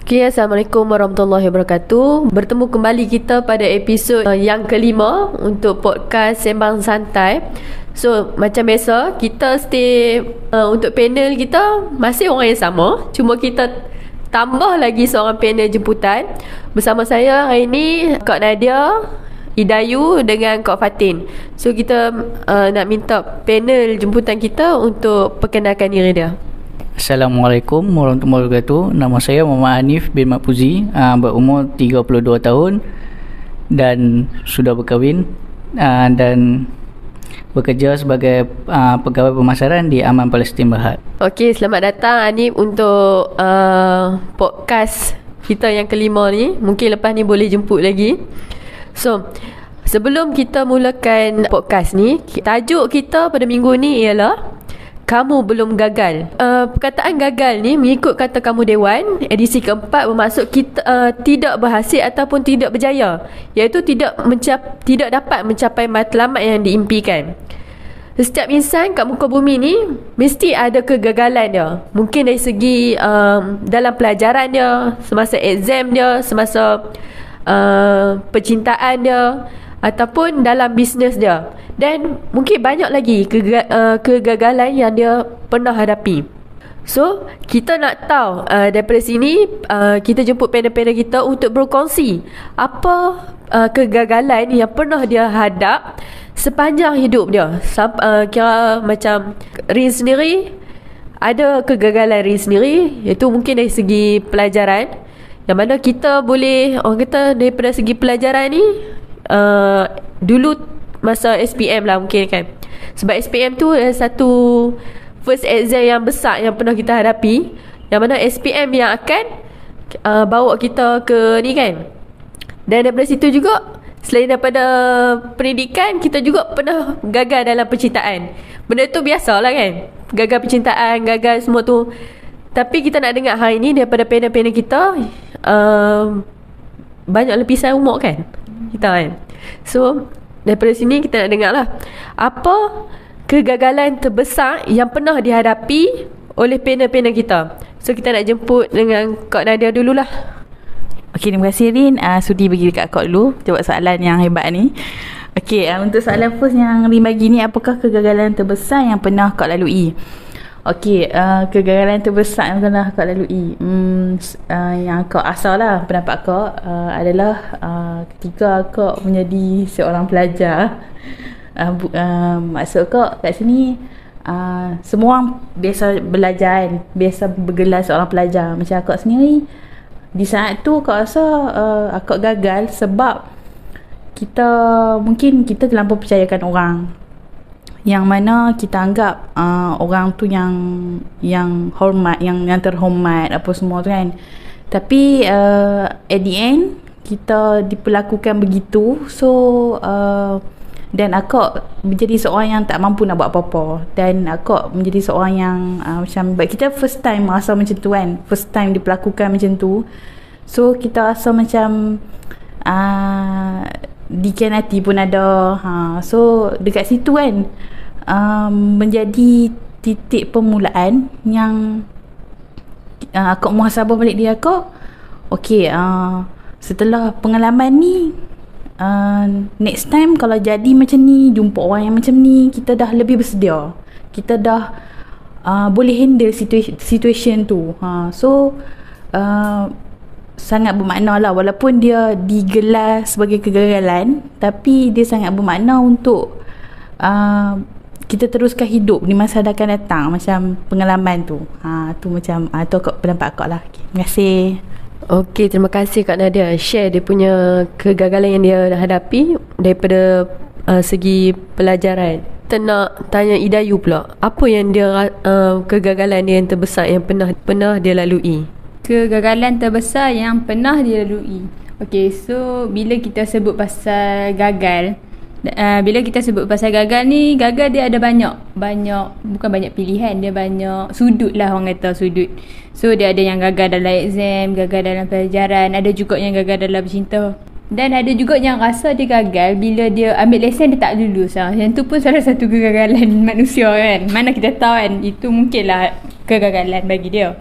Okay, Assalamualaikum warahmatullahi wabarakatuh. Bertemu kembali kita pada episod yang kelima untuk podcast Sembang Santai. So, macam biasa, kita stay untuk panel kita masih orang yang sama. Cuma kita tambah lagi seorang panel jemputan. Bersama saya hari ini Kak Nadia, Idayu dengan Kak Fatin. So, kita nak minta panel jemputan kita untuk perkenalkan diri dia. Assalamualaikum warahmatullahi wabarakatuh. Nama saya Muhammad Hanif bin Mat Puzi, berumur 32 tahun dan sudah berkahwin dan bekerja sebagai pegawai pemasaran di Aman Palestin Berhad. Okey, selamat datang Hanif untuk podcast kita yang kelima ni. Mungkin lepas ni boleh jemput lagi. So, sebelum kita mulakan podcast ni, tajuk kita pada minggu ni ialah kamu belum gagal. Perkataan gagal ni mengikut kata Kamu Dewan edisi keempat bermaksud kita tidak berhasil ataupun tidak berjaya, iaitu tidak dapat mencapai matlamat yang diimpikan. Setiap insan kat muka bumi ni mesti ada kegagalan dia. Mungkin dari segi dalam pelajaran dia, semasa exam dia, semasa percintaan dia, ataupun dalam bisnes dia. Dan mungkin banyak lagi kegagalan yang dia pernah hadapi. So, kita nak tahu daripada sini, kita jemput panel-panel kita untuk berkongsi apa kegagalan yang pernah dia hadap sepanjang hidup dia. Kira macam Rin sendiri ada kegagalan Rin sendiri, iaitu mungkin dari segi pelajaran, yang mana kita boleh, orang kata daripada segi pelajaran ni, dulu masa SPM lah mungkin kan. Sebab SPM tu satu first exam yang besar yang pernah kita hadapi, yang mana SPM yang akan bawa kita ke ni kan. Dan daripada situ juga, selain daripada pendidikan, kita juga pernah gagal dalam percintaan. Benda tu biasalah kan, gagal percintaan, gagal semua tu. Tapi kita nak dengar hari ni daripada panel-panel kita, banyak lapisan umur kan kita kan. So, daripada sini kita nak dengar lah apa kegagalan terbesar yang pernah dihadapi oleh panel-panel kita. So, kita nak jemput dengan Kak Nadia dululah. Okey, terima kasih Rin sudi bagi dekat Kak dulu jawab soalan yang hebat ni. Okey, untuk soalan first yang Rin bagi ni, apakah kegagalan terbesar yang pernah Kak lalui? Okey, kegagalan terbesar yang pernah Kak lalui, yang Kak asal lah pendapat Kak, adalah ketika Kak menjadi seorang pelajar. Maksud Kak kat sini, semua orang biasa belajar kan, biasa bergelar seorang pelajar. Macam Kak sendiri, di saat tu Kak rasa Kak gagal sebab mungkin kita terlampau percayakan orang, yang mana kita anggap orang tu yang hormat, yang terhormat apa semua tu kan. Tapi at the end kita diperlakukan begitu. So dan akak menjadi seorang yang tak mampu nak buat apa-apa, dan akak menjadi seorang yang macam kita first time rasa macam tu kan, first time diperlakukan macam tu. So kita rasa macam dikhianati pun ada. So dekat situ kan, menjadi titik permulaan yang akak muhasabah balik diri akak. Okey, setelah pengalaman ni, next time kalau jadi macam ni, jumpa orang yang macam ni, kita dah lebih bersedia, kita dah boleh handle situation tu. So sangat bermakna lah, walaupun dia digelar sebagai kegagalan, tapi dia sangat bermakna untuk kita teruskan hidup di masa akan datang, macam pengalaman tu. Tu macam tu pendapat akak lah. Okay, terima kasih. Okey, terima kasih Kak Nadia share dia punya kegagalan yang dia hadapi daripada segi pelajaran. Kita nak tanya Idayu pula, apa yang dia kegagalan dia yang terbesar yang pernah dia lalui? Kegagalan terbesar yang pernah dia lalui. Okey, so bila kita sebut pasal gagal, ni, gagal dia ada banyak, bukan banyak pilihan, dia banyak sudut lah, orang kata sudut. So dia ada yang gagal dalam exam, gagal dalam pelajaran, ada juga yang gagal dalam bercinta, dan ada juga yang rasa dia gagal bila dia ambil lesen dia tak lulus. Yang tu pun salah satu kegagalan manusia kan, mana kita tahu kan itu mungkinlah kegagalan bagi dia.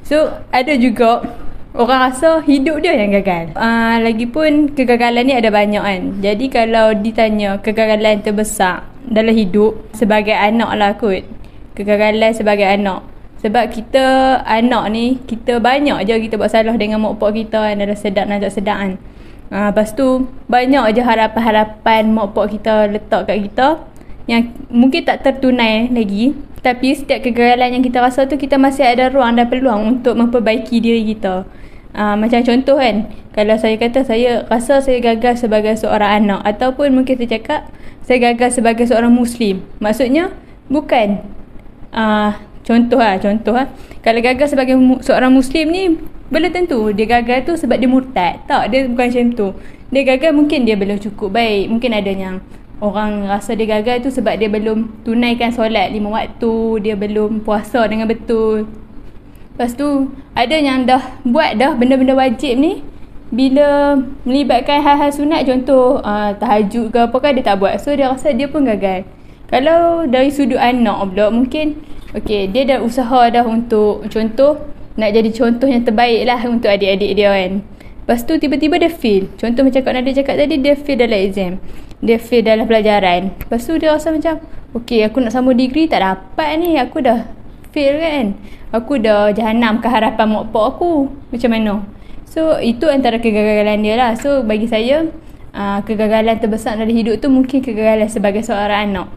So ada juga orang rasa hidup dia yang gagal. Lagipun kegagalan ni ada banyak kan. Jadi kalau ditanya kegagalan terbesar dalam hidup sebagai anak lah kot. Kegagalan sebagai anak. Sebab kita anak ni, kita banyak je kita buat salah dengan mak pak kita kan, dalam sedap dan tak sedap kan. Lepas tu banyak je harapan-harapan mak pak kita letak kat kita yang mungkin tak tertunai lagi. Tapi setiap kegagalan yang kita rasa tu, kita masih ada ruang dan peluang untuk memperbaiki diri kita. Macam contoh kan, kalau saya kata saya rasa saya gagal sebagai seorang anak, ataupun mungkin saya cakap saya gagal sebagai seorang Muslim. Maksudnya bukan contoh lah. Kalau gagal sebagai seorang Muslim ni, belum tentu dia gagal tu sebab dia murtad. Tak, dia bukan macam tu. Dia gagal mungkin dia belum cukup baik. Mungkin ada yang orang rasa dia gagal tu sebab dia belum tunaikan solat 5 waktu, dia belum puasa dengan betul. Lepas tu ada yang dah buat dah benda-benda wajib ni, bila melibatkan hal-hal sunat, contoh tahajud ke apa kan, dia tak buat. So dia rasa dia pun gagal. Kalau dari sudut anak pula, mungkin okey, dia dah usaha dah untuk contoh nak jadi contoh yang terbaik lah untuk adik-adik dia kan. Lepas tu tiba-tiba dia fail. Contoh macam Kak Nadia cakap tadi, dia fail dalam exam, dia fail dalam pelajaran. Lepas tu dia rasa macam okey, aku nak sambung degree tak dapat ni, aku dah fail kan, aku dah jahanam ke harapan mak pak aku, macam mana. So itu antara kegagalan dia lah. So bagi saya kegagalan terbesar dalam hidup tu mungkin kegagalan sebagai seorang anak.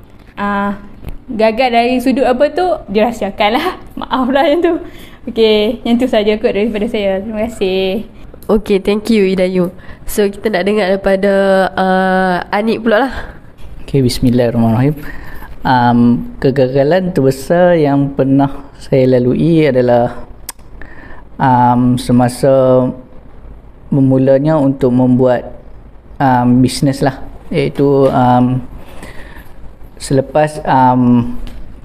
Gagal dari sudut apa tu dirahsiakan lah. Maaf lah yang tu. Okay, yang tu saja kot daripada saya. Terima kasih. Okay, thank you Idayu. So kita nak dengar daripada Anik pula lah. Okay, bismillahirrahmanirrahim. Kegagalan terbesar yang pernah saya lalui adalah semasa memulanya untuk membuat bisnes lah, iaitu selepas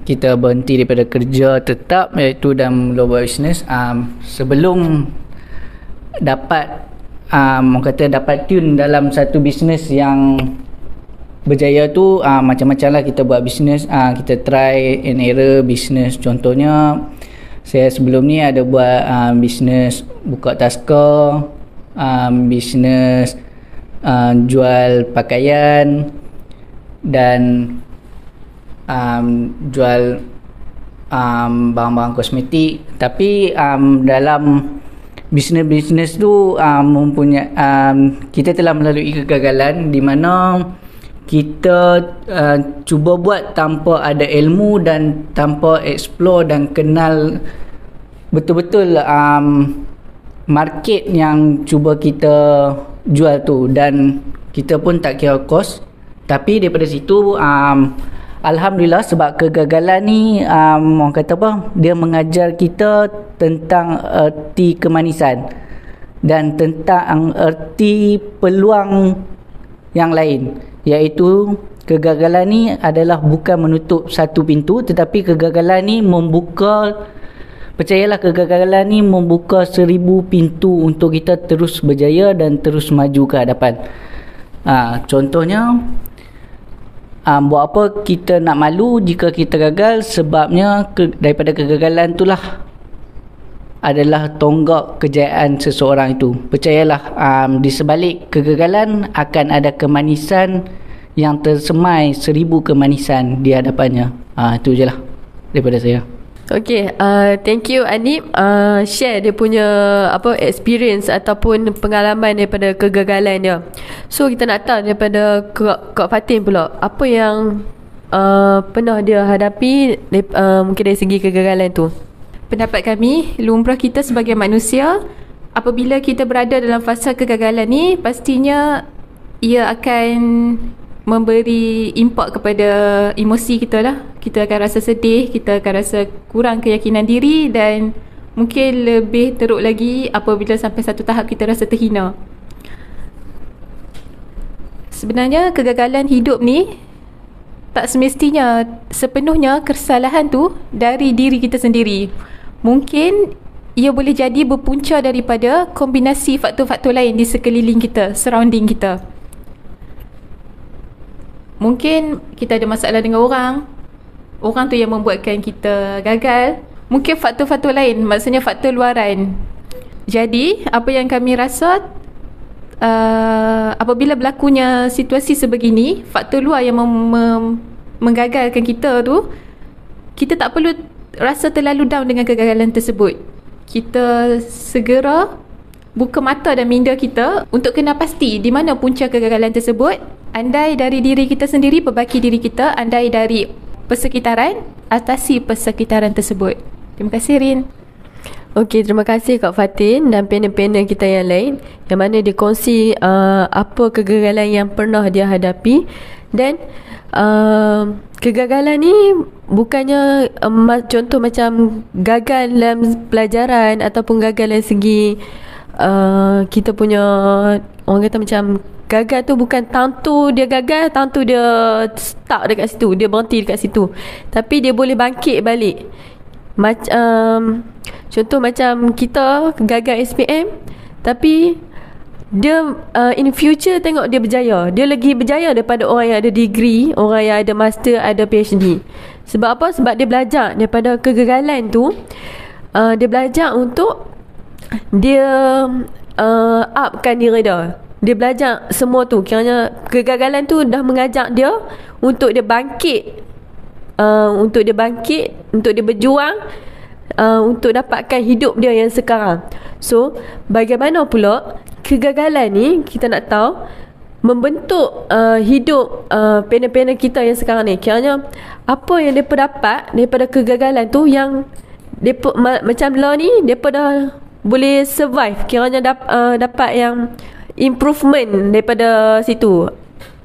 kita berhenti daripada kerja tetap, iaitu dan mula buat bisnes, sebelum dapat orang kata dapat tune dalam satu bisnes yang berjaya tu, macam-macam lah kita buat bisnes, kita try and error bisnes. Contohnya saya sebelum ni ada buat bisnes buka taska, bisnes jual pakaian dan jual barang-barang kosmetik. Tapi dalam bisnes-bisnes tu kita telah melalui kegagalan di mana kita cuba buat tanpa ada ilmu dan tanpa explore dan kenal betul-betul market yang cuba kita jual tu, dan kita pun tak kira kos. Tapi daripada situ alhamdulillah, sebab kegagalan ni orang kata apa, dia mengajar kita tentang erti kemanisan dan tentang erti peluang yang lain, iaitu kegagalan ni adalah bukan menutup satu pintu, tetapi kegagalan ni membuka, percayalah, kegagalan ni membuka 1000 pintu untuk kita terus berjaya dan terus maju ke hadapan. Contohnya, buat apa kita nak malu jika kita gagal, sebabnya daripada kegagalan itulah adalah tonggak kejayaan seseorang itu. Percayalah, di sebalik kegagalan akan ada kemanisan yang tersemai 1000 kemanisan di hadapannya. Itu je lah daripada saya. Okay, thank you Anip, share dia punya experience ataupun pengalaman daripada kegagalan dia. So kita nak tahu daripada Kak Fatin pula, apa yang pernah dia hadapi mungkin dari segi kegagalan tu. Pendapat kami, lumrah kita sebagai manusia, apabila kita berada dalam fasa kegagalan ni, pastinya ia akan memberi impak kepada emosi kita lah. Kita akan rasa sedih, kita akan rasa kurang keyakinan diri, dan mungkin lebih teruk lagi apabila sampai satu tahap kita rasa terhina. Sebenarnya kegagalan hidup ni tak semestinya sepenuhnya kesalahan tu dari diri kita sendiri. Mungkin ia boleh jadi berpunca daripada kombinasi faktor-faktor lain di sekeliling kita, surrounding kita. Mungkin kita ada masalah dengan orang tu yang membuatkan kita gagal. Mungkin faktor-faktor lain, maksudnya faktor luaran. Jadi apa yang kami rasa, apabila berlakunya situasi sebegini, faktor luar yang menggagalkan kita tu, kita tak perlu rasa terlalu down dengan kegagalan tersebut. Kita segera buka mata dan minda kita untuk kena pasti di mana punca kegagalan tersebut. Andai dari diri kita sendiri, perbaiki diri kita. Andai dari persekitaran, atasi persekitaran tersebut. Terima kasih, Rin. Okey, terima kasih Kak Fatin dan panel-panel kita yang lain yang mana dia kongsi apa kegagalan yang pernah dia hadapi. Dan kegagalan ni bukannya contoh macam gagal dalam pelajaran ataupun gagal dari segi kita punya, orang kata macam gagal tu bukan time tu dia gagal, time tu dia stuck dekat situ, dia berhenti dekat situ, tapi dia boleh bangkit balik. Contoh macam kita gagal SPM, tapi dia in future tengok dia berjaya. Dia lagi berjaya daripada orang yang ada degree, orang yang ada master, ada PhD. Sebab apa? Sebab dia belajar daripada kegagalan tu. Dia belajar untuk dia upkan diri dia. Dia belajar semua tu. Kiranya kegagalan tu dah mengajak dia untuk dia bangkit, untuk dia berjuang, untuk dapatkan hidup dia yang sekarang. So, bagaimana pula kegagalan ni kita nak tahu membentuk hidup panel-panel kita yang sekarang ni. Kiranya apa yang mereka dapat daripada kegagalan tu, yang mereka, macam lah ni, mereka dah boleh survive. Kiranya dapat yang improvement daripada situ.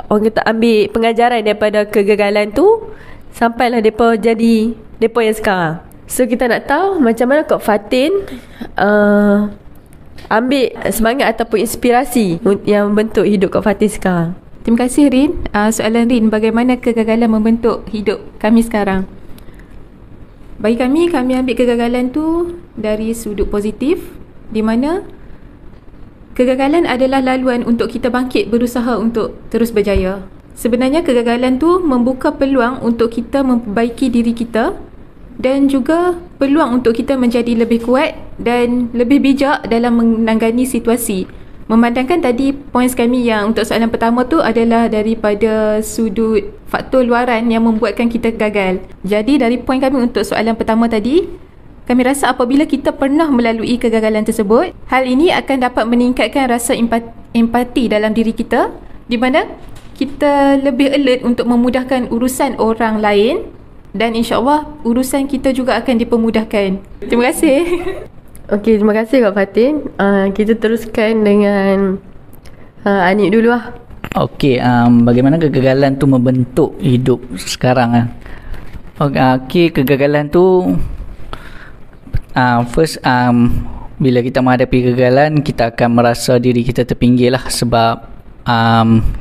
Orang kata ambil pengajaran daripada kegagalan tu, sampailah mereka jadi mereka yang sekarang. So kita nak tahu macam mana Kak Fatin ambil semangat ataupun inspirasi yang membentuk hidup Kak Fatin sekarang. Terima kasih, Rin. Soalan Rin, bagaimana kegagalan membentuk hidup kami sekarang? Bagi kami ambil kegagalan tu dari sudut positif, di mana kegagalan adalah laluan untuk kita bangkit berusaha untuk terus berjaya. Sebenarnya kegagalan tu membuka peluang untuk kita memperbaiki diri kita dan juga peluang untuk kita menjadi lebih kuat dan lebih bijak dalam menangani situasi. Memandangkan tadi points kami yang untuk soalan pertama tu adalah daripada sudut faktor luaran yang membuatkan kita gagal. Jadi dari poin kami untuk soalan pertama tadi, kami rasa apabila kita pernah melalui kegagalan tersebut, hal ini akan dapat meningkatkan rasa empati dalam diri kita, di mana kita lebih alert untuk memudahkan urusan orang lain dan insya-Allah urusan kita juga akan dipermudahkan. Terima kasih. Okey, terima kasih Kak Fatin. Kita teruskan dengan Anik dulu lah. Okey, bagaimana kegagalan tu membentuk hidup sekarang? Okey, kegagalan tu first, bila kita menghadapi kegagalan, kita akan merasa diri kita terpinggir lah, sebab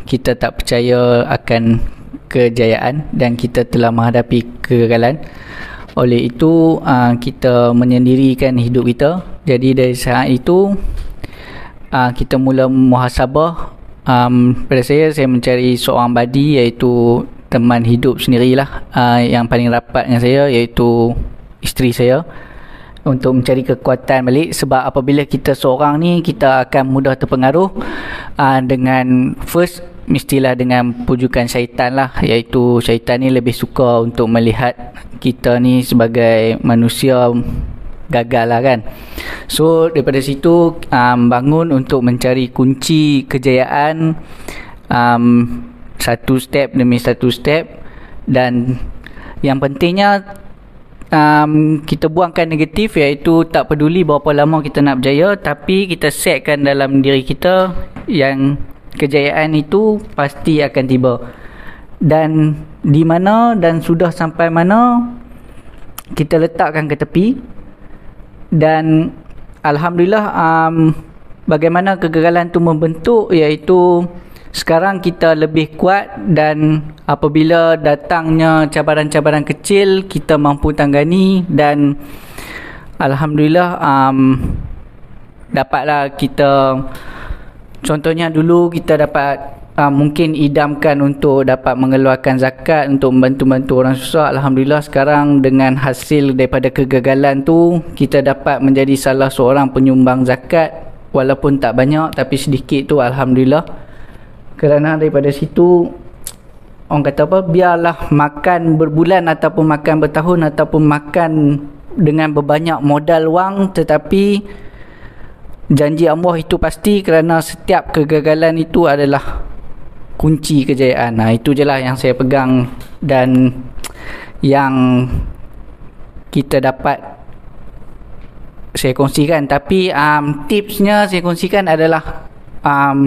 kita tak percaya akan kejayaan dan kita telah menghadapi kegagalan. Oleh itu kita menyendirikan hidup kita. Jadi dari saat itu kita mula muhasabah. Pada saya mencari seorang buddy, iaitu teman hidup sendirilah, yang paling rapat dengan saya, iaitu isteri saya, untuk mencari kekuatan balik. Sebab apabila kita seorang ni, kita akan mudah terpengaruh dengan first, mestilah dengan pujukan syaitan lah, iaitu syaitan ni lebih suka untuk melihat kita ni sebagai manusia gagal lah kan. So daripada situ bangun untuk mencari kunci kejayaan, satu step demi satu step. Dan yang pentingnya kita buangkan negatif, iaitu tak peduli berapa lama kita nak berjaya, tapi kita setkan dalam diri kita yang kejayaan itu pasti akan tiba. Dan di mana dan sudah sampai mana, kita letakkan ke tepi. Dan alhamdulillah, bagaimana kegagalan itu membentuk, iaitu sekarang kita lebih kuat, dan apabila datangnya cabaran-cabaran kecil, kita mampu tanggani. Dan alhamdulillah, dapatlah kita, contohnya dulu kita dapat mungkin idamkan untuk dapat mengeluarkan zakat untuk membantu-bantu orang susah. Alhamdulillah sekarang dengan hasil daripada kegagalan tu, kita dapat menjadi salah seorang penyumbang zakat, walaupun tak banyak tapi sedikit tu alhamdulillah. Kerana daripada situ orang kata apa, biarlah makan berbulan ataupun makan bertahun ataupun makan dengan berbanyak modal wang, tetapi janji Allah itu pasti, kerana setiap kegagalan itu adalah kunci kejayaan. Itu je lah yang saya pegang dan yang kita dapat saya kongsikan. Tapi tipsnya saya kongsikan adalah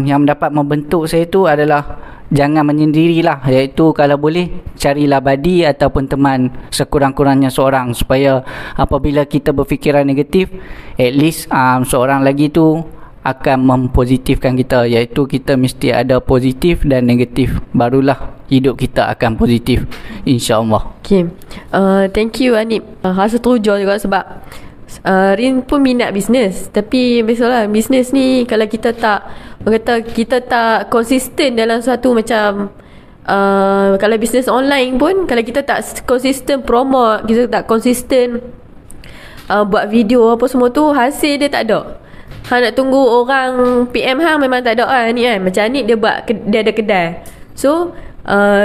yang dapat membentuk saya tu adalah jangan menyendirilah, iaitu kalau boleh carilah badi ataupun teman sekurang-kurangnya seorang, supaya apabila kita berfikiran negatif, at least seorang lagi tu akan mempositifkan kita, iaitu kita mesti ada positif dan negatif, barulah hidup kita akan positif, insya-Allah. Okay. Thank you Anip. Rasa teruja juga sebab Rin pun minat bisnes, tapi biasalah bisnes ni kalau kita tak, orang kata kita tak konsisten dalam satu macam kalau bisnes online pun, kalau kita tak konsisten promote, kita tak konsisten buat video apa semua tu, hasil dia tak ada. Nak tunggu orang PM memang tak ada ni kan. Macam ni dia buat, dia ada kedai, so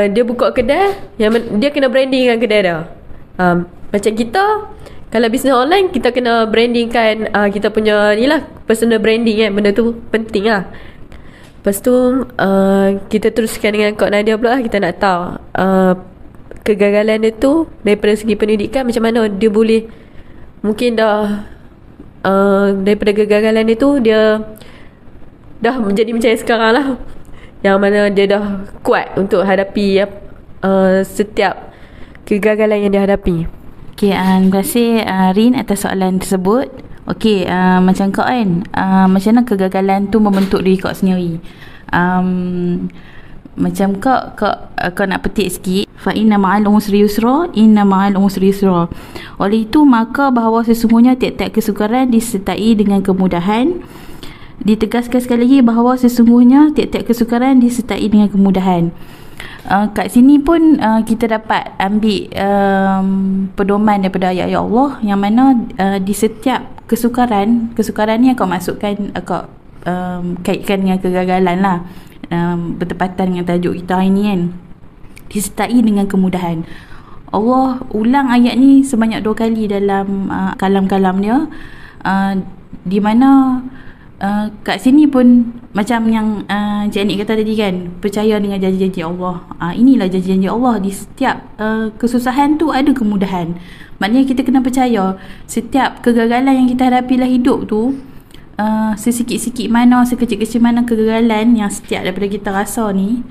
dia buka kedai yang dia kena branding kan kedai dia. Macam kita kalau bisnes online, kita kena brandingkan kita punya ni lah, personal branding kan. Benda tu penting lah. Lepas tu kita teruskan dengan Kak Nadia pula. Kita nak tahu kegagalan dia tu daripada segi pendidikan, macam mana dia boleh, mungkin dah daripada kegagalan dia tu dia dah menjadi macam sekarang lah, yang mana dia dah kuat untuk hadapi setiap kegagalan yang dia hadapi. Okay, terima kasih Rin atas soalan tersebut. Okay, macam kau kan, macam mana kegagalan tu membentuk diri kau sendiri? Macam kau nak petik sikit, fa inna ma'al usri yusra, inna ma'al usri yusra. Oleh itu maka bahawa sesungguhnya tiap-tiap kesukaran disertai dengan kemudahan. Ditegaskan sekali lagi bahawa sesungguhnya tiap-tiap kesukaran disertai dengan kemudahan. Kat sini pun kita dapat ambil pedoman daripada ayat-ayat Allah, yang mana di setiap kesukaran ni kau masukkan, kau kaitkan dengan kegagalan lah, bertepatan dengan tajuk kita hari ni kan, disertai dengan kemudahan. Allah ulang ayat ni sebanyak 2 kali dalam kalam-kalam dia, di mana kat sini pun macam yang Cik Anik kata tadi kan, percaya dengan janji-janji Allah. Inilah janji-janji Allah, di setiap kesusahan tu ada kemudahan. Maknanya kita kena percaya setiap kegagalan yang kita hadapi dalam hidup tu, sesikit-sikit mana, sekecil-kecil mana kegagalan yang setiap daripada kita rasa ni,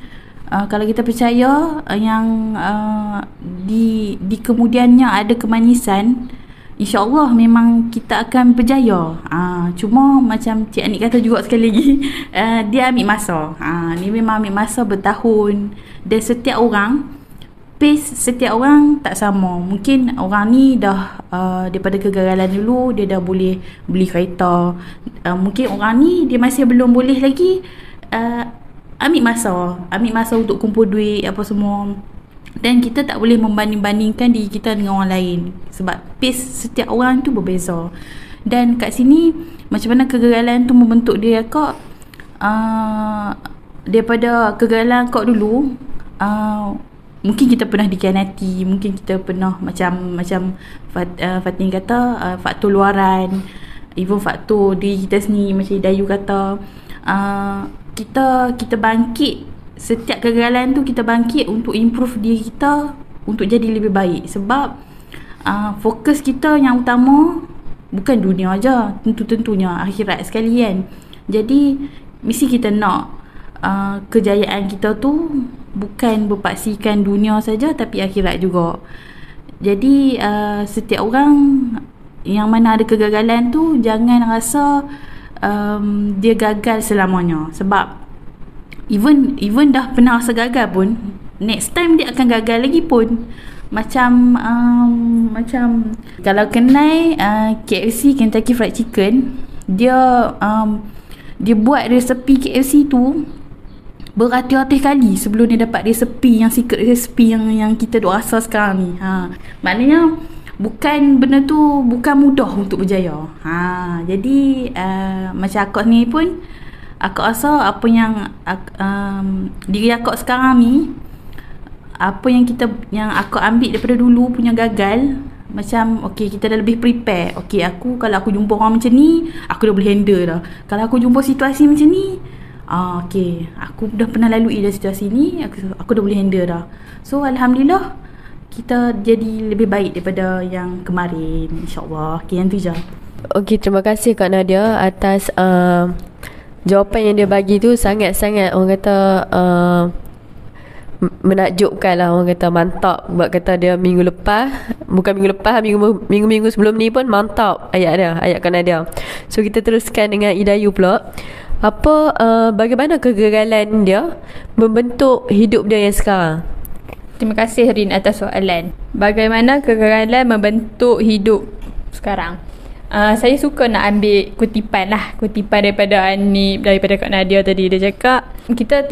kalau kita percaya yang di kemudiannya ada kemanisan, InsyaAllah memang kita akan berjaya. Cuma macam Cik Anik kata juga sekali lagi, dia ambil masa. Ni memang ambil masa bertahun. Dan setiap orang, pace setiap orang tak sama. Mungkin orang ni dah daripada kegagalan dulu, dia dah boleh beli kereta. Mungkin orang ni dia masih belum boleh lagi. Ambil masa untuk kumpul duit apa semua. Dan kita tak boleh membanding-bandingkan diri kita dengan orang lain, sebab pace setiap orang tu berbeza. Dan kat sini macam mana kegagalan tu membentuk diri kau, daripada kegagalan kau dulu, mungkin kita pernah dikhianati, mungkin kita pernah macam Fatin kata, faktor luaran, even faktor diri kita sendiri, macam Dayu kata, kita bangkit. Setiap kegagalan tu kita bangkit untuk improve diri kita, untuk jadi lebih baik. Sebab fokus kita yang utama bukan dunia aja, tentunya akhirat sekali kan. Jadi mesti kita nak kejayaan kita tu bukan berpaksikan dunia saja, tapi akhirat juga. Jadi setiap orang yang mana ada kegagalan tu, jangan rasa dia gagal selamanya. Sebab even dah pernah rasa gagal pun, next time dia akan gagal lagi pun. Macam kalau kenal KFC, Kentucky Fried Chicken, dia buat resepi KFC tu beratus-ratus kali sebelum dia dapat resepi, yang secret resepi yang kita duk rasa sekarang ni. Maknanya bukan benda tu bukan mudah untuk berjaya. Jadi macam akak ni pun, akak rasa apa yang diri akak sekarang ni, apa yang akak ambil daripada dulu punya gagal, macam okey, kita dah lebih prepare. Okey, kalau aku jumpa orang macam ni, aku dah boleh handle dah. Kalau aku jumpa situasi macam ni, okey, aku dah pernah lalui dah situasi ni, aku dah boleh handle dah. So alhamdulillah, kita jadi lebih baik daripada yang kemarin, insyaAllah. Okey, yang tu je. Okey, terima kasih Kak Nadia atas jawapan yang dia bagi tu. Sangat-sangat orang kata menakjubkan lah, orang kata mantap. Sebab kata dia minggu lepas, minggu-minggu sebelum ni pun mantap ayat Kak Nadia. So kita teruskan dengan Idayu pula. Bagaimana kegagalan dia membentuk hidup dia yang sekarang? Terima kasih Rin atas soalan. Bagaimana kegagalan membentuk hidup sekarang? Saya suka nak ambil kutipan daripada Anip, daripada Kak Nadia tadi. Dia cakap kita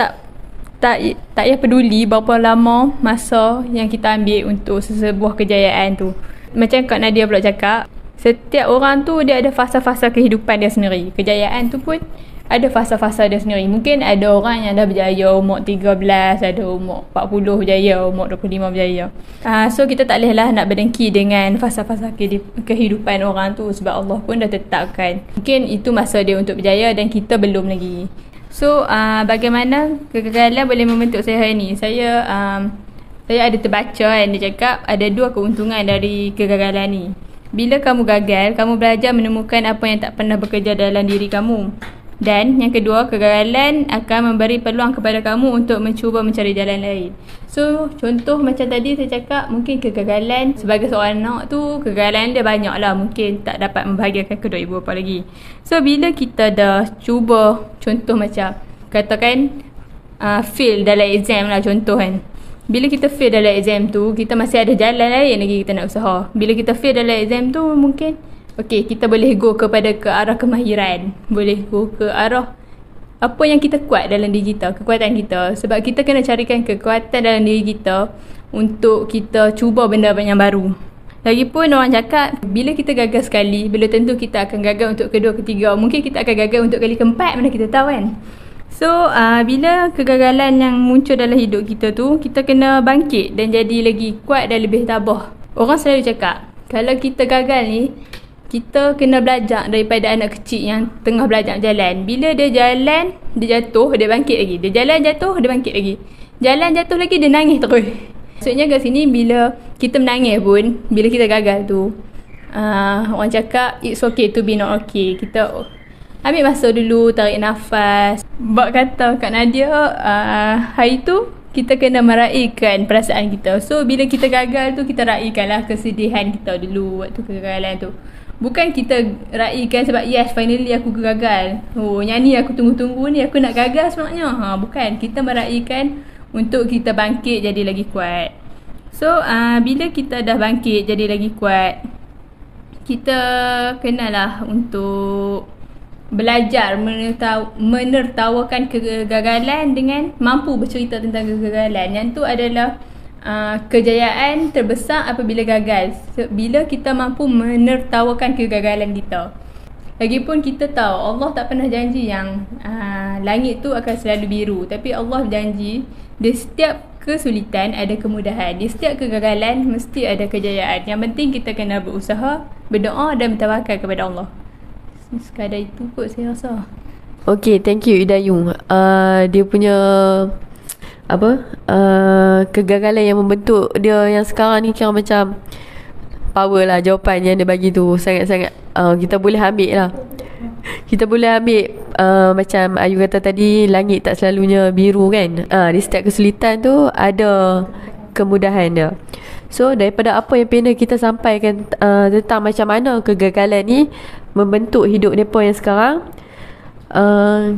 tak payah peduli berapa lama masa yang kita ambil untuk sebuah kejayaan tu. Macam Kak Nadia pula cakap, setiap orang tu dia ada fasa-fasa kehidupan dia sendiri. Kejayaan tu pun ada fasa-fasa dia sendiri. Mungkin ada orang yang dah berjaya umur 13, ada umur 40 berjaya, umur 25 berjaya. So kita tak bolehlah nak berdengki dengan fasa-fasa kehidupan orang tu, sebab Allah pun dah tetapkan mungkin itu masa dia untuk berjaya dan kita belum lagi. So bagaimana kegagalan boleh membentuk saya hari ni? Saya ada terbaca kan, dia cakap ada 2 keuntungan dari kegagalan ni. Bila kamu gagal, kamu belajar menemukan apa yang tak pernah bekerja dalam diri kamu. Dan yang kedua, kegagalan akan memberi peluang kepada kamu untuk mencuba mencari jalan lain. So contoh macam tadi saya cakap, mungkin kegagalan sebagai seorang anak tu, kegagalan dia banyak lah. Mungkin tak dapat membahagiakan kedua ibu bapa lagi. So bila kita dah cuba, contoh macam katakan fail dalam exam lah contoh kan. Bila kita fail dalam exam tu, kita masih ada jalan lain lagi kita nak usaha. Bila kita fail dalam exam tu, mungkin kita boleh go ke arah kemahiran. Boleh go ke arah apa yang kita kuat dalam diri kita, kekuatan kita. Sebab kita kena carikan kekuatan dalam diri kita untuk kita cuba benda yang baru. Lagipun orang cakap, bila kita gagal sekali, belum tentu kita akan gagal untuk kedua, ketiga. Mungkin kita akan gagal untuk kali keempat, mana kita tahu kan. So bila kegagalan yang muncul dalam hidup kita tu, kita kena bangkit dan jadi lagi kuat dan lebih tabah. Orang selalu cakap, kalau kita gagal ni, kita kena belajar daripada anak kecil yang tengah belajar jalan. Bila dia jalan, dia jatuh, dia bangkit lagi. Dia jalan, jatuh, dia bangkit lagi. Jalan, jatuh lagi, dia nangis terus. Maksudnya kat sini, bila kita menangis pun, bila kita gagal tu, orang cakap, it's okay to be not okay. Kita ambil masa dulu, tarik nafas. Bak kata Kak Nadia, hari tu, kita kena meraihkan perasaan kita. So, bila kita gagal tu, kita raihkanlah kesedihan kita dulu waktu kegagalan tu. Bukan kita raihkan sebab yes, finally aku gagal. Oh, yang ni aku tunggu-tunggu ni, aku nak gagal sebenarnya. Bukan. Kita meraihkan untuk kita bangkit jadi lagi kuat. So, bila kita dah bangkit jadi lagi kuat, kita kenalah untuk belajar menertawakan kegagalan dengan mampu bercerita tentang kegagalan. Yang tu adalah kejayaan terbesar apabila gagal. Bila kita mampu menertawakan kegagalan kita. Lagipun kita tahu Allah tak pernah janji yang langit tu akan selalu biru. Tapi Allah janji di setiap kesulitan ada kemudahan. Di setiap kegagalan mesti ada kejayaan. Yang penting kita kena berusaha, berdoa dan bertawakal kepada Allah. Sekadar itu kot saya rasa. Okay, thank you Idayu. Dia punya kegagalan yang membentuk dia yang sekarang ni kira macam power lah jawapan yang dia bagi tu. Sangat-sangat kita boleh ambil lah. Kita boleh ambil macam Ayu kata tadi, langit tak selalunya biru kan. Di setiap kesulitan tu ada kemudahan dia. So daripada apa yang pernah kita sampaikan tentang macam mana kegagalan ni membentuk hidup mereka yang sekarang,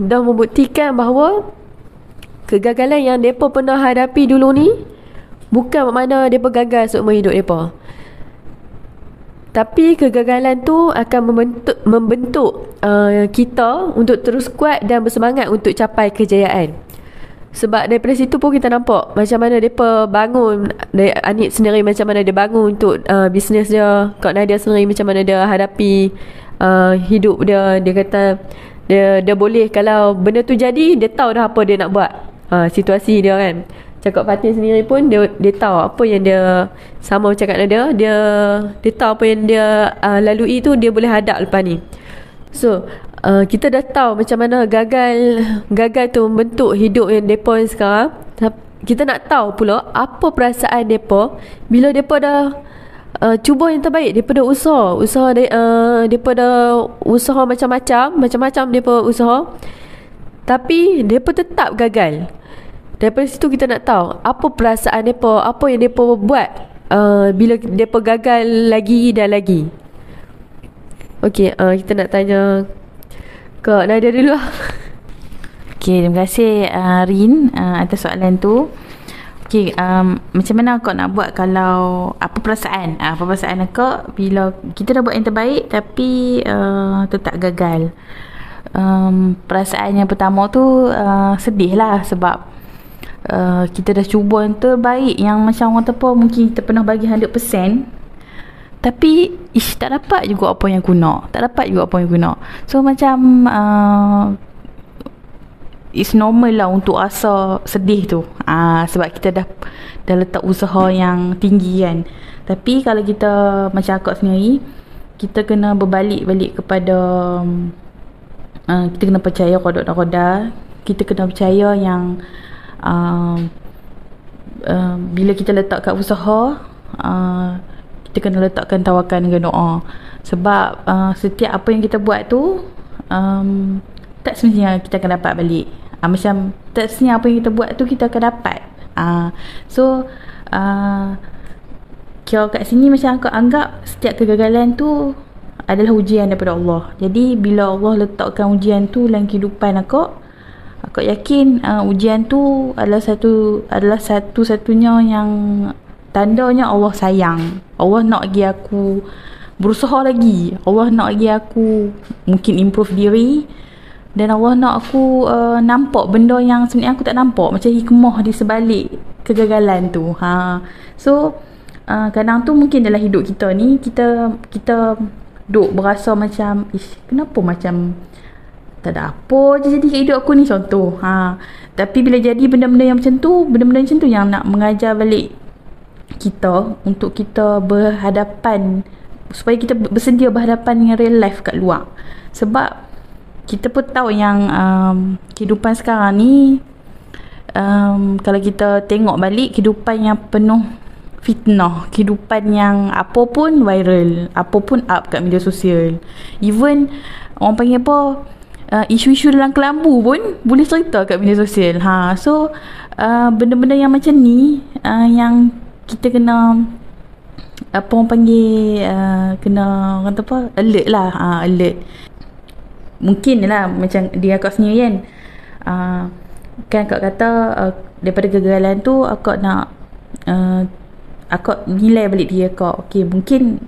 dah membuktikan bahawa kegagalan yang mereka pernah hadapi dulu ni bukan makna mereka gagal seumur hidup mereka. Tapi kegagalan tu akan membentuk kita untuk terus kuat dan bersemangat untuk capai kejayaan. Sebab daripada situ pun kita nampak macam mana mereka bangun. Anik sendiri macam mana dia bangun untuk bisnes dia. Kak Nadia sendiri macam mana dia hadapi hidup dia. Dia kata dia boleh, kalau benda tu jadi, dia tahu dah apa dia nak buat. Situasi dia kan. Cakap Fatin sendiri pun dia tahu apa yang dia, sama macam Kak Nadia, dia tahu apa yang dia lalui tu, dia boleh hadap lepas ni. So kita dah tahu macam mana gagal tu membentuk hidup yang depa sekarang. Kita nak tahu pula apa perasaan depa bila depa dah cuba yang terbaik. Depa dah usaha depa dah usaha macam-macam depa usaha, tapi depa tetap gagal. Daripada situ kita nak tahu apa perasaan depa, apa yang depa buat bila depa gagal lagi dan lagi. Okey, kita nak tanya Kak Nadia dulu lah. Okay, terima kasih Rin atas soalan tu. Okay, macam mana kau nak buat kalau apa perasaan kau bila kita dah buat yang terbaik tapi tetap gagal? Perasaan yang pertama tu sedih lah, sebab kita dah cuba yang terbaik, yang macam orang tu pun mungkin kita pernah bagi 100%, tapi tak dapat juga apa yang guna. So macam it's normal lah untuk rasa sedih tu, sebab kita dah letak usaha yang tinggi kan. Tapi kalau kita macam akak sendiri, kita kena berbalik kepada kita kena percaya roda. Kita kena percaya yang bila kita letak kat usaha, kita kena letakkan tawakan dengan doa. Sebab setiap apa yang kita buat tu tak semestinya kita akan dapat balik. Macam tak semestinya apa yang kita buat tu kita akan dapat. So kira kat sini macam aku anggap setiap kegagalan tu adalah ujian daripada Allah. Jadi bila Allah letakkan ujian tu dalam kehidupan aku yakin ujian tu adalah satu-satunya yang tandanya Allah sayang. Allah nak bagi aku berusaha lagi. Allah nak bagi aku mungkin improve diri. Dan Allah nak aku nampak benda yang sebenarnya aku tak nampak. Macam hikmah di sebalik kegagalan tu. So kadang tu mungkin dalam hidup kita ni, kita duk berasa macam kenapa macam tak ada apa je jadi kat hidup aku ni, contoh. Tapi bila jadi benda-benda yang macam tu yang nak mengajar balik kita untuk kita berhadapan, supaya kita bersedia berhadapan dengan real life kat luar. Sebab kita pun tahu yang kehidupan sekarang ni, kalau kita tengok balik, kehidupan yang penuh fitnah, kehidupan yang apa pun viral, apa pun up kat media sosial. Even orang panggil apa, isu-isu dalam kelambu pun boleh cerita kat media sosial. So benda-benda yang macam ni yang kita kena apa orang panggil kena orang tu apa, alert lah. Alert. Mungkin lah macam dia akak sendiri kan, kan akak kata daripada kegagalan tu akak nak akak nilai balik diri akak. Okay, mungkin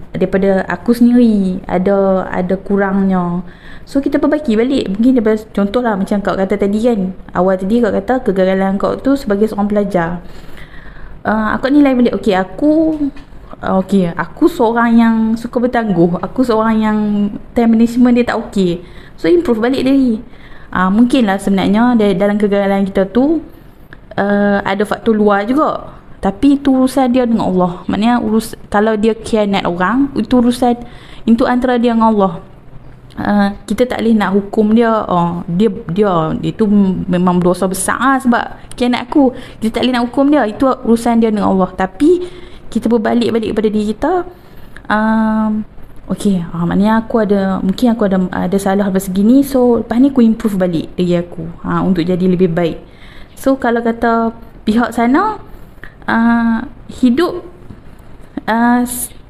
daripada aku sendiri ada kurangnya, so kita perbaiki balik. Mungkin daripada, contoh lah macam kau kata tadi kan, awal tadi kau kata kegagalan kau tu sebagai seorang pelajar. Aku nilai balik, aku seorang yang suka bertangguh, aku seorang yang time management dia tak okey, so improve balik diri. Mungkin lah sebenarnya dalam kegagalan kita tu ada faktor luar juga, tapi itu urusan dia dengan Allah. Maknanya kalau dia khianat orang, itu antara dia dengan Allah. Kita tak boleh nak hukum dia, dia itu memang berdosa besar sebab khianat aku. Kita tak boleh nak hukum dia, itu urusan dia dengan Allah. Tapi kita berbalik kepada diri kita. Maknanya mungkin aku ada salah lepas segini, so lepas ni aku improve balik diri aku untuk jadi lebih baik. So kalau kata pihak sana hidup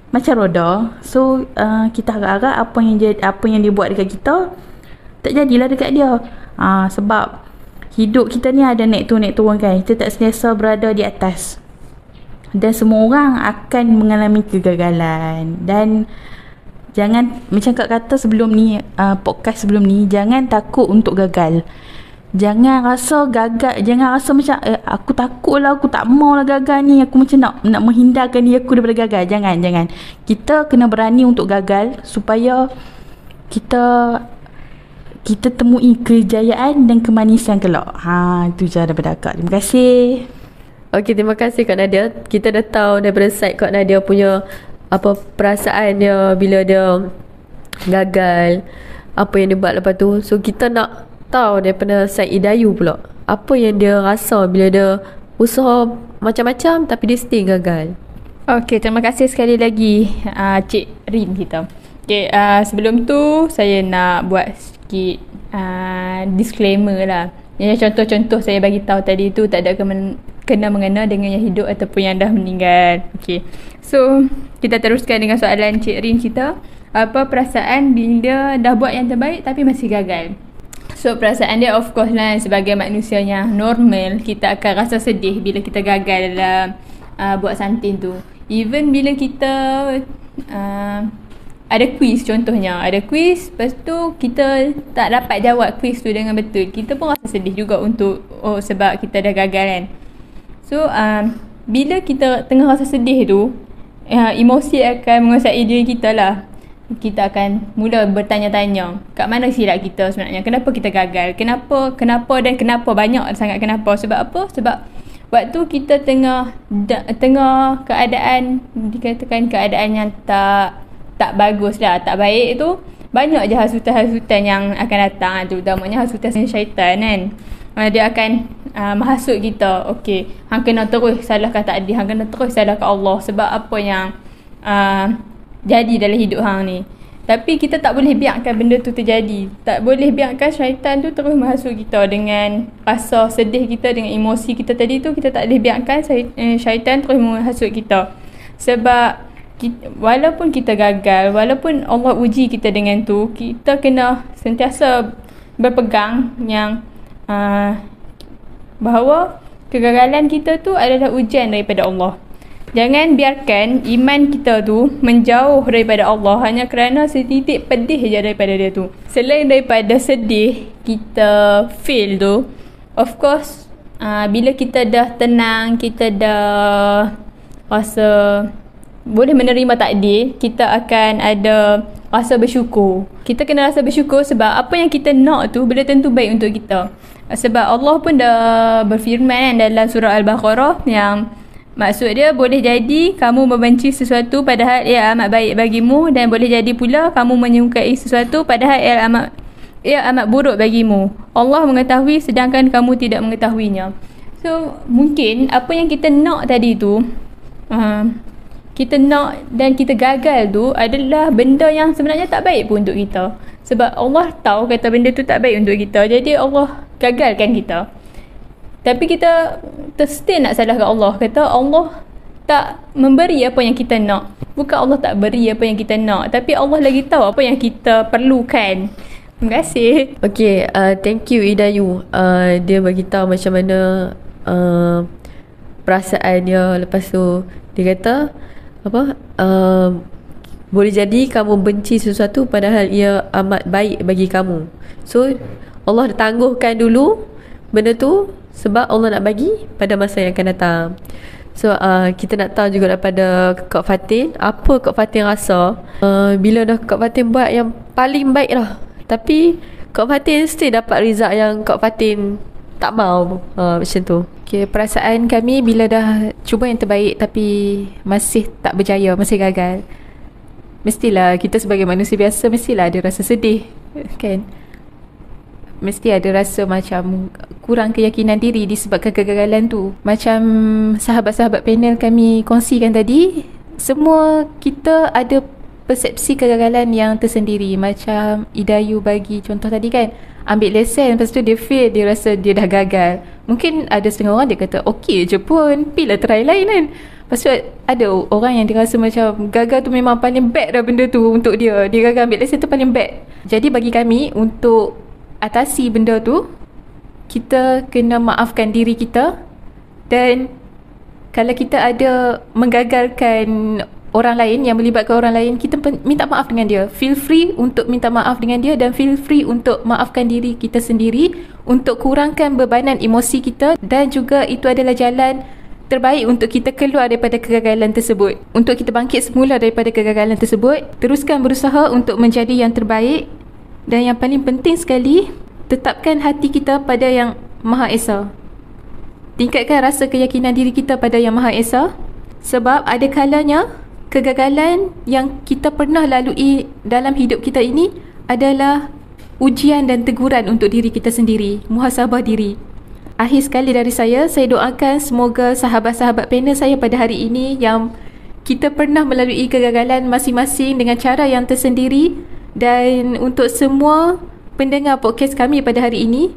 macam roda, so kita harap-harap apa yang dia buat dekat kita tak jadilah dekat dia. Sebab hidup kita ni ada naik turun kan, kita tak sentiasa berada di atas, dan semua orang akan mengalami kegagalan. Dan jangan, macam Kak kata sebelum ni, podcast sebelum ni, jangan takut untuk gagal. Jangan rasa gagal, jangan rasa macam aku takut lah, aku tak mau lah gagal ni, aku macam nak menghindarkan diri aku daripada gagal. Jangan. Kita kena berani untuk gagal supaya kita temui kejayaan dan kemanisan kelak. Itu je daripada akak. Terima kasih. Okey, terima kasih Kak Nadia. Kita dah tahu daripada side Kak Nadia punya perasaan dia bila dia gagal, apa yang dia buat lepas tu. So kita nak tahu daripada side Idayu pula, apa yang dia rasa bila dia usaha macam-macam tapi dia still gagal. Okey, terima kasih sekali lagi Cik Rin kita. Okey, sebelum tu saya nak buat sikit disclaimer lah. Yang contoh-contoh saya bagi tahu tadi tu tak ada kena mengena dengan yang hidup ataupun yang dah meninggal. Okey. So, kita teruskan dengan soalan Cik Rin kita. Apa perasaan bila dah buat yang terbaik tapi masih gagal? So, perasaan dia of course lah, sebagai manusia yang normal, kita akan rasa sedih bila kita gagal dalam buat something tu. Even bila kita ada quiz contohnya, ada quiz, lepas tu kita tak dapat jawab quiz tu dengan betul, kita pun rasa sedih juga untuk sebab kita dah gagal kan. So bila kita tengah rasa sedih tu, emosi akan menguasai diri kita lah. Kita akan mula bertanya-tanya, kat mana silap kita sebenarnya, kenapa kita gagal, kenapa dan kenapa, banyak sangat kenapa. Sebab apa? Sebab waktu kita tengah keadaan, dikatakan keadaan yang tak bagus lah, tak baik tu, banyak je hasutan-hasutan yang akan datang, terutamanya hasutan syaitan kan. Dia akan menghasut kita. Okey, hang kena terus salahkan takdir, hang kena terus salahkan Allah sebab apa yang jadi dalam hidup hang ni. Tapi kita tak boleh biarkan benda tu terjadi. Tak boleh biarkan syaitan tu terus menghasut kita dengan rasa sedih kita, dengan emosi kita tadi tu. Kita tak boleh biarkan syaitan terus menghasut kita. Sebab walaupun kita gagal, walaupun Allah uji kita dengan tu, kita kena sentiasa berpegang yang bahawa kegagalan kita tu adalah ujian daripada Allah. Jangan biarkan iman kita tu menjauh daripada Allah hanya kerana setitik pedih je daripada dia tu. Selain daripada sedih kita fail tu, of course bila kita dah tenang, kita dah rasa boleh menerima takdir, kita akan ada rasa bersyukur. Kita kena rasa bersyukur sebab apa yang kita nak tu belum tentu baik untuk kita. Sebab Allah pun dah berfirman dalam surah Al-Baqarah yang maksud dia boleh jadi kamu membenci sesuatu padahal ia amat baik bagimu, dan boleh jadi pula kamu menyukai sesuatu padahal ia amat buruk bagimu. Allah mengetahui sedangkan kamu tidak mengetahuinya. So mungkin apa yang kita nak tadi tu, kita nak dan kita gagal tu adalah benda yang sebenarnya tak baik pun untuk kita. Sebab Allah tahu kata benda tu tak baik untuk kita, jadi Allah gagalkan kita. Tapi kita still nak salahkan Allah. Kata Allah tak memberi apa yang kita nak. Bukan Allah tak beri apa yang kita nak, tapi Allah lagi tahu apa yang kita perlukan. Terima kasih. Okay, thank you Idayu. Dia bagi tahu macam mana perasaan dia. Lepas tu dia kata boleh jadi kamu benci sesuatu padahal ia amat baik bagi kamu. So Allah tangguhkan dulu benda tu sebab Allah nak bagi pada masa yang akan datang. So kita nak tahu juga daripada Kak Fatin, apa Kak Fatin rasa bila dah Kak Fatin buat yang paling baik lah, tapi Kak Fatin still dapat result yang Kak Fatin tak mau, macam tu. Okay, perasaan kami bila dah cuba yang terbaik tapi masih tak berjaya, masih gagal, mestilah kita sebagai manusia biasa mestilah ada rasa sedih kan. Mesti ada rasa macam kurang keyakinan diri disebabkan kegagalan tu. Macam sahabat-sahabat panel kami kongsikan tadi, semua kita ada persepsi kegagalan yang tersendiri. Macam Idayu bagi contoh tadi kan, ambil lesen, lepas tu dia fail, dia rasa dia dah gagal. Mungkin ada setengah orang dia kata okey je pun, pilih try lain kan. Lepas tu ada orang yang dia rasa macam gagal tu memang paling bad dah benda tu untuk dia. Dia gagal ambil lesen tu paling bad. Jadi bagi kami, untuk atasi benda tu, kita kena maafkan diri kita. Dan kalau kita ada menggagalkan orang lain, yang melibatkan orang lain, kita minta maaf dengan dia. Feel free untuk minta maaf dengan dia dan feel free untuk maafkan diri kita sendiri untuk kurangkan bebanan emosi kita, dan juga itu adalah jalan terbaik untuk kita keluar daripada kegagalan tersebut. Untuk kita bangkit semula daripada kegagalan tersebut, teruskan berusaha untuk menjadi yang terbaik, dan yang paling penting sekali, tetapkan hati kita pada Yang Maha Esa. Tingkatkan rasa keyakinan diri kita pada Yang Maha Esa, sebab ada kalanya kegagalan yang kita pernah lalui dalam hidup kita ini adalah ujian dan teguran untuk diri kita sendiri, muhasabah diri. Akhir sekali dari saya doakan semoga sahabat-sahabat panel saya pada hari ini yang kita pernah melalui kegagalan masing-masing dengan cara yang tersendiri, dan untuk semua pendengar podcast kami pada hari ini,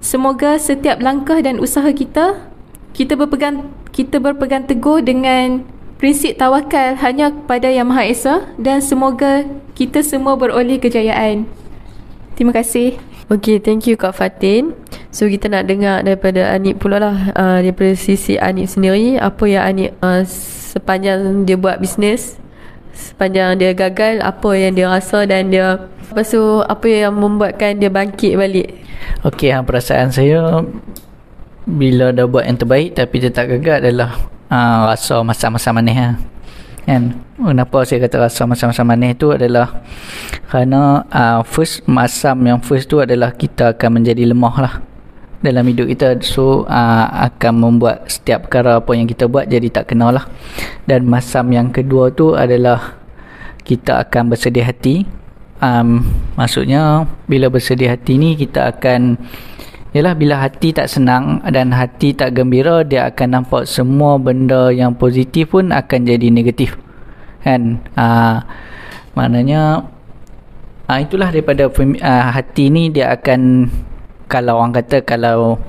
semoga setiap langkah dan usaha kita berpegang teguh dengan prinsip tawakal hanya kepada Yang Maha Esa, dan semoga kita semua beroleh kejayaan. Terima kasih. Okay, thank you Kak Fatin. So kita nak dengar daripada Anip pula lah, daripada sisi Anip sendiri, apa yang Anip sepanjang dia buat bisnes, sepanjang dia gagal, apa yang dia rasa, dan dia lepas tu apa yang membuatkan dia bangkit balik. Okey, perasaan saya bila dah buat yang terbaik tapi tetap gagal adalah rasa masa-masa manis kan. Kenapa saya kata rasa masa-masa manis tu adalah kerana masam yang first tu adalah kita akan menjadi lemah lah dalam hidup kita. So akan membuat setiap perkara apa yang kita buat jadi tak kena lah. Dan masam yang kedua tu adalah kita akan bersedih hati. Maksudnya bila bersedih hati ni kita akan, yalah, bila hati tak senang dan hati tak gembira, dia akan nampak semua benda yang positif pun akan jadi negatif kan. Maknanya itulah daripada hati ni dia akan, kalau orang kata kalau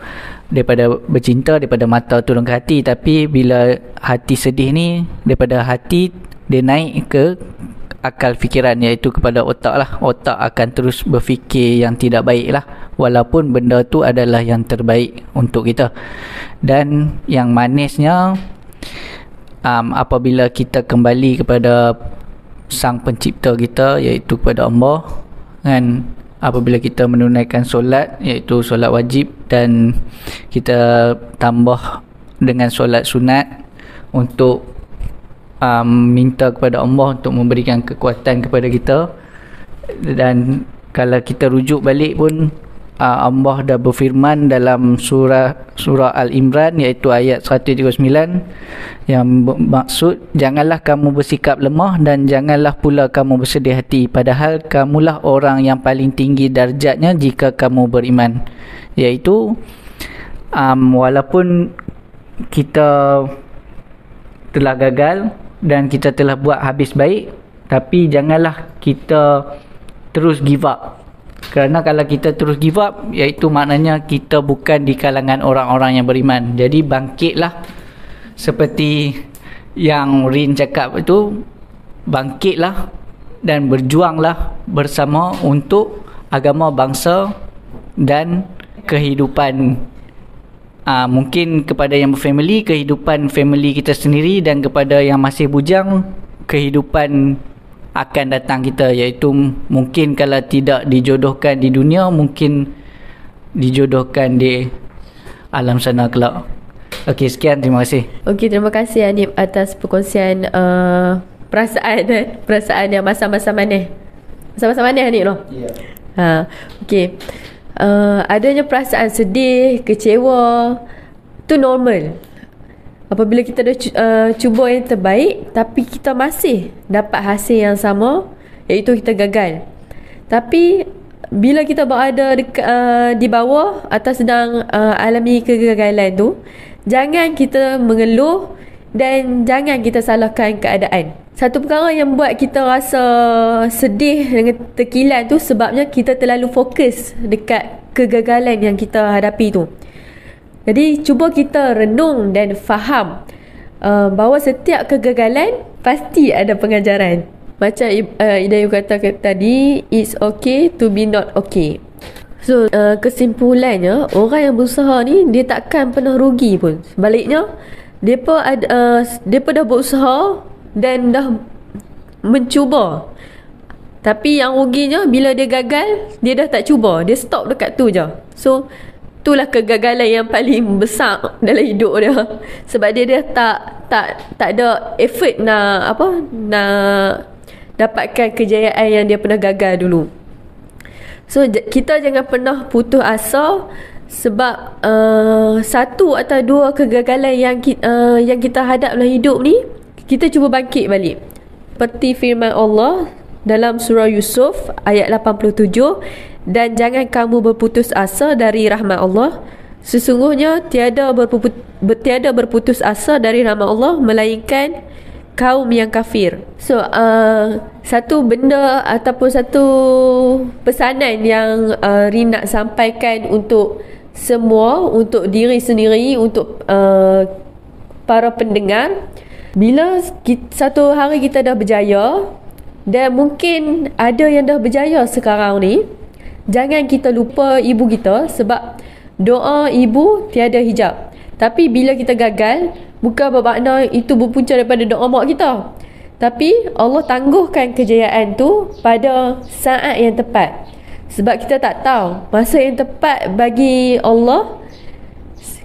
daripada bercinta daripada mata turun ke hati, tapi bila hati sedih ni daripada hati dia naik ke akal fikiran, iaitu kepada otak lah. Otak akan terus berfikir yang tidak baik lah, walaupun benda tu adalah yang terbaik untuk kita. Dan yang manisnya apabila kita kembali kepada Sang Pencipta kita, iaitu kepada Allah kan, apabila kita menunaikan solat, iaitu solat wajib, dan kita tambah dengan solat sunat untuk minta kepada Allah untuk memberikan kekuatan kepada kita. Dan kalau kita rujuk balik pun Allah dah berfirman dalam surah Al-Imran, iaitu ayat 139, yang bermaksud janganlah kamu bersikap lemah dan janganlah pula kamu bersedih hati, padahal kamulah orang yang paling tinggi darjatnya jika kamu beriman. Iaitu walaupun kita telah gagal dan kita telah buat habis baik, tapi janganlah kita terus give up. Kerana kalau kita terus give up, iaitu maknanya kita bukan di kalangan orang-orang yang beriman. Jadi bangkitlah, seperti yang Rin cakap itu, bangkitlah dan berjuanglah bersama untuk agama, bangsa dan kehidupan. Mungkin kepada yang berfamily, kehidupan family kita sendiri, dan kepada yang masih bujang, kehidupan akan datang kita, iaitu mungkin kalau tidak dijodohkan di dunia, mungkin dijodohkan di alam sana kelak. Okey, sekian, terima kasih. Okey, terima kasih Anip atas perkongsian perasaan yang masa-masa manis. Masa-masa manis Anip loh. Ya. Okey. Adanya perasaan sedih, kecewa, tu normal. Apabila kita dah cuba yang terbaik tapi kita masih dapat hasil yang sama, iaitu kita gagal. Tapi bila kita berada di bawah atau sedang alami kegagalan tu, jangan kita mengeluh dan jangan kita salahkan keadaan. Satu perkara yang buat kita rasa sedih dengan terkilan tu sebabnya kita terlalu fokus dekat kegagalan yang kita hadapi tu. Jadi cuba kita renung dan faham bahawa setiap kegagalan pasti ada pengajaran. Macam Idayu kata tadi, it's okay to be not okay. So kesimpulannya, orang yang berusaha ni dia takkan pernah rugi pun. Sebaliknya, depa dah berusaha dan dah mencuba. Tapi yang ruginya bila dia gagal, dia dah tak cuba, dia stop dekat tu je. So itulah kegagalan yang paling besar dalam hidup dia. Sebab dia tak ada effort nak dapatkan kejayaan yang dia pernah gagal dulu. So kita jangan pernah putus asa sebab satu atau dua kegagalan yang kita hadap dalam hidup ni, kita cuba bangkit balik. Seperti firman Allah dalam surah Yusuf ayat 87, dan jangan kamu berputus asa dari rahmat Allah. Sesungguhnya tiada berputus asa dari rahmat Allah melainkan kaum yang kafir. So satu benda ataupun satu pesanan yang Rin nak sampaikan untuk semua, untuk diri sendiri, untuk para pendengar, bila satu hari kita dah berjaya, dan mungkin ada yang dah berjaya sekarang ni, jangan kita lupa ibu kita, sebab doa ibu tiada hijab. Tapi bila kita gagal, bukan bermakna itu berpunca daripada doa mak kita, tapi Allah tangguhkan kejayaan tu pada saat yang tepat. Sebab kita tak tahu masa yang tepat bagi Allah.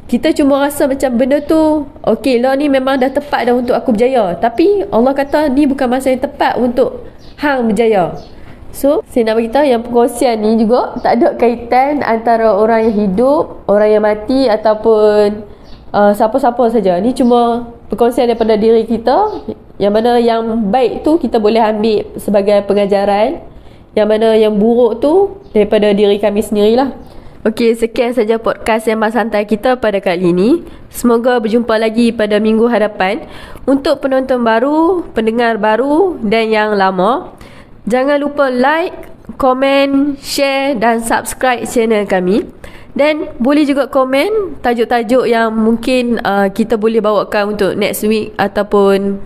Kita cuma rasa macam benda tu okey lah, ni memang dah tepat dah untuk aku berjaya, tapi Allah kata ni bukan masa yang tepat untuk hang berjaya. So saya nak beritahu yang perkongsian ni juga tak ada kaitan antara orang yang hidup, orang yang mati, ataupun siapa-siapa saja. Ni cuma perkongsian daripada diri kita, yang mana yang baik tu kita boleh ambil sebagai pengajaran, yang mana yang buruk tu daripada diri kami sendirilah. Okey, sekian saja podcast Sembang Santai kita pada kali ini. Semoga berjumpa lagi pada minggu hadapan. Untuk penonton baru, pendengar baru dan yang lama, jangan lupa like, komen, share dan subscribe channel kami. Dan boleh juga komen tajuk-tajuk yang mungkin kita boleh bawakan untuk next week ataupun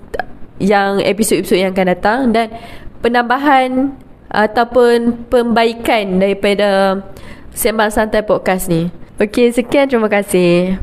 yang episod-episod yang akan datang, dan penambahan ataupun pembaikan daripada Sembang Santai Podcast ni. Okey, sekian, terima kasih.